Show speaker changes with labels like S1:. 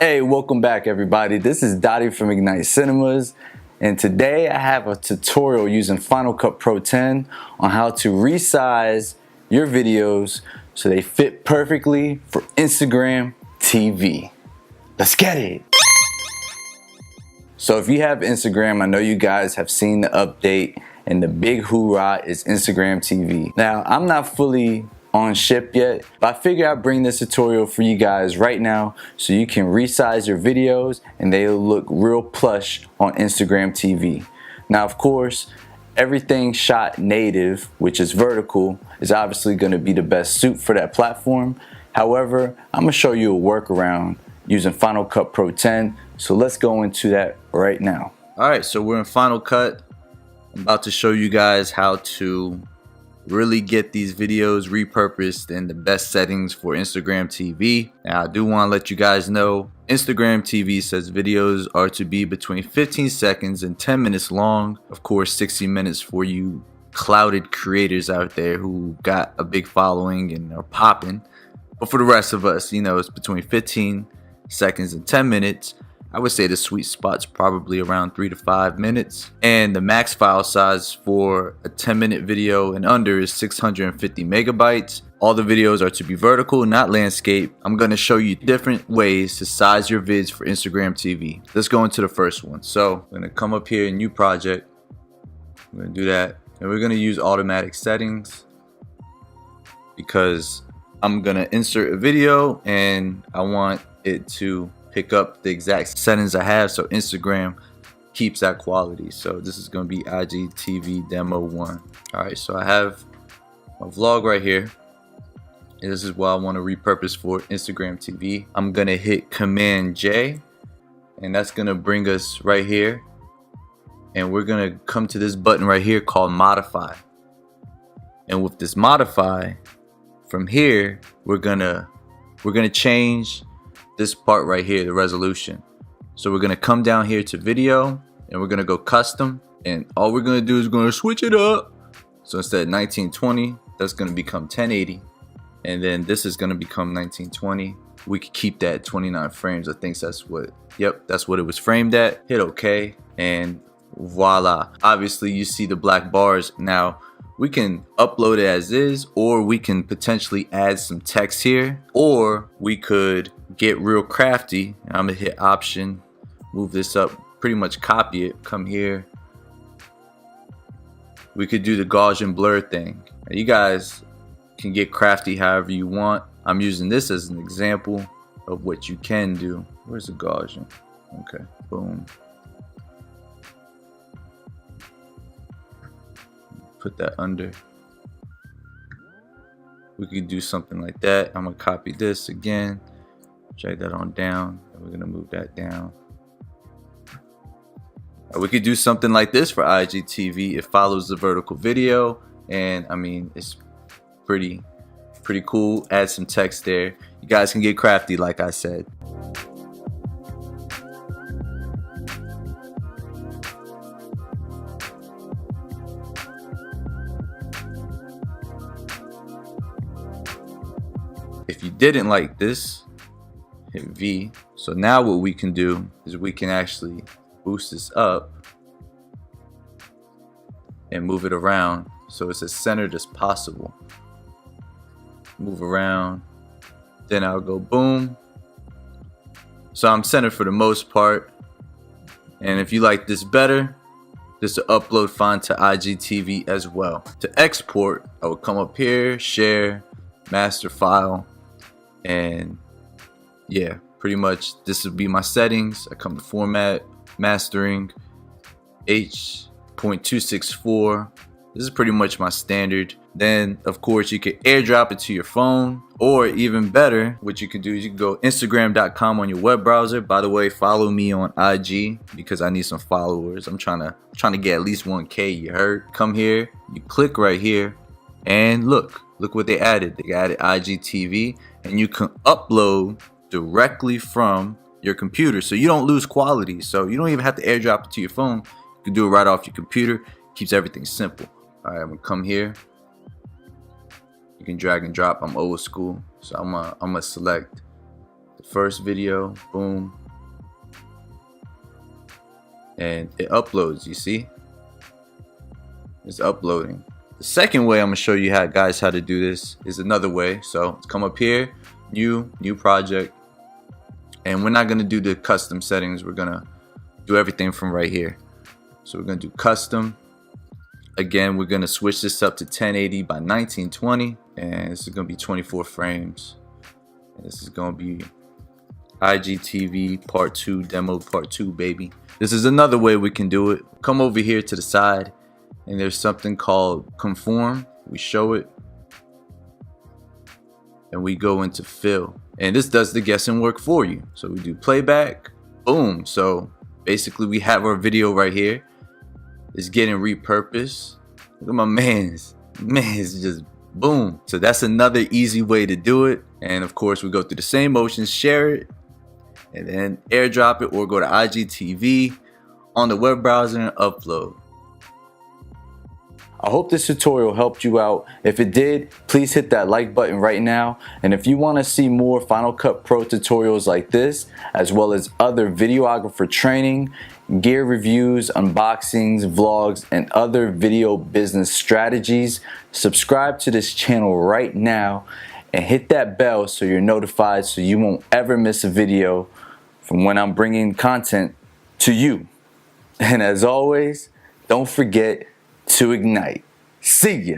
S1: Hey, welcome back everybody. This is Dottie from Ignite Cinemas, and today I have a tutorial using Final Cut Pro 10 on how to resize your videos so they fit perfectly for Instagram TV. Let's get it! So if you have Instagram, I know you guys have seen the update, and the big hoorah is Instagram TV. Now, I'm not fully on ship yet, but I figure I'd bring this tutorial for you guys right now so you can resize your videos and they'll look real plush on Instagram TV. Now, of course, everything shot native, which is vertical, is obviously going to be the best suit for that platform. However, I'm going to show you a workaround using Final Cut Pro 10, so let's go into that right now. Alright, so we're in Final Cut. I'm about to show you guys how to really get these videos repurposed in the best settings for Instagram TV. Now, I do want to let you guys know Instagram TV says videos are to be between 15 seconds and 10 minutes long. Of course, 60 minutes for you clouded creators out there who got a big following and are popping. But for the rest of us, you know, it's between 15 seconds and 10 minutes. I would say the sweet spot's probably around 3 to 5 minutes. And the max file size for a 10-minute video and under is 650 megabytes. All the videos are to be vertical, not landscape. I'm going to show you different ways to size your vids for Instagram TV. Let's go into the first one. So I'm going to come up here in new project. I'm going to do that. And we're going to use automatic settings because I'm going to insert a video and I want it to pick up the exact settings I have so Instagram keeps that quality. So this is going to be IGTV demo 1. Alright, so I have my vlog right here. And this is what I want to repurpose for Instagram TV. I'm going to hit Command J, and that's going to bring us right here. And we're going to come to this button right here called Modify. And with this Modify, from here, we're gonna change this part right here, the resolution. So we're gonna come down here to video and we're gonna go custom, and all we're gonna do is gonna switch it up. So instead of 1920, that's gonna become 1080, and then this is gonna become 1920. We could keep that 29 frames. I think that's what, yep, that's what it was framed at. Hit OK, and voila. Obviously you see the black bars. Now we can upload it as is, or we can potentially add some text here, or we could get real crafty. I'm gonna hit option, move this up, pretty much copy it, come here. We could do the Gaussian blur thing. Now, you guys can get crafty however you want. I'm using this as an example of what you can do. Where's the Gaussian? Okay, boom. Put that under. We could do something like that. I'm gonna copy this again, drag that on down, and we're gonna move that down. We could do something like this for IGTV. It follows the vertical video, and I mean, it's pretty cool. Add some text there. You guys can get crafty, like I said. If you didn't like this, hit V. So now what we can do is we can actually boost this up and move it around so it's as centered as possible. Move around, then I'll go boom. So I'm centered for the most part. And if you like this better, this will upload fine to IGTV as well. To export, I will come up here, share, master file. And yeah, pretty much this would be my settings. I come to format, mastering, H.264. This is pretty much my standard. Then of course you can airdrop it to your phone, or even better, what you can do is you can go Instagram.com on your web browser. By the way, follow me on IG because I need some followers. I'm trying to get at least 1K, you heard? Come here, you click right here, and look what they added. They added IGTV, and you can upload directly from your computer, so you don't lose quality. So you don't even have to airdrop it to your phone. You can do it right off your computer. Keeps everything simple. All right, I'm gonna come here. You can drag and drop. I'm old school, so I'm gonna select the first video, boom, and it uploads. You see, it's uploading. The second way I'm gonna show you how to do this is another way. So let's come up here, new project, and we're not gonna do the custom settings. We're gonna do everything from right here. So we're gonna do custom. Again, we're gonna switch this up to 1080 by 1920, and this is gonna be 24 frames. And this is gonna be IGTV part 2, demo part 2, baby. This is another way we can do it. Come over here to the side, and there's something called conform. We show it, and we go into fill, and this does the guessing work for you. So we do playback, boom. So basically we have our video right here. It's getting repurposed. Look at my man's just boom. So that's another easy way to do it. And of course we go through the same motions, share it, and then airdrop it, or go to IGTV on the web browser and upload. I hope this tutorial helped you out. If it did, please hit that like button right now. And if you want to see more Final Cut Pro tutorials like this, as well as other videographer training, gear reviews, unboxings, vlogs, and other video business strategies, subscribe to this channel right now and hit that bell so you're notified, so you won't ever miss a video from when I'm bringing content to you. And as always, don't forget to ignite. See ya.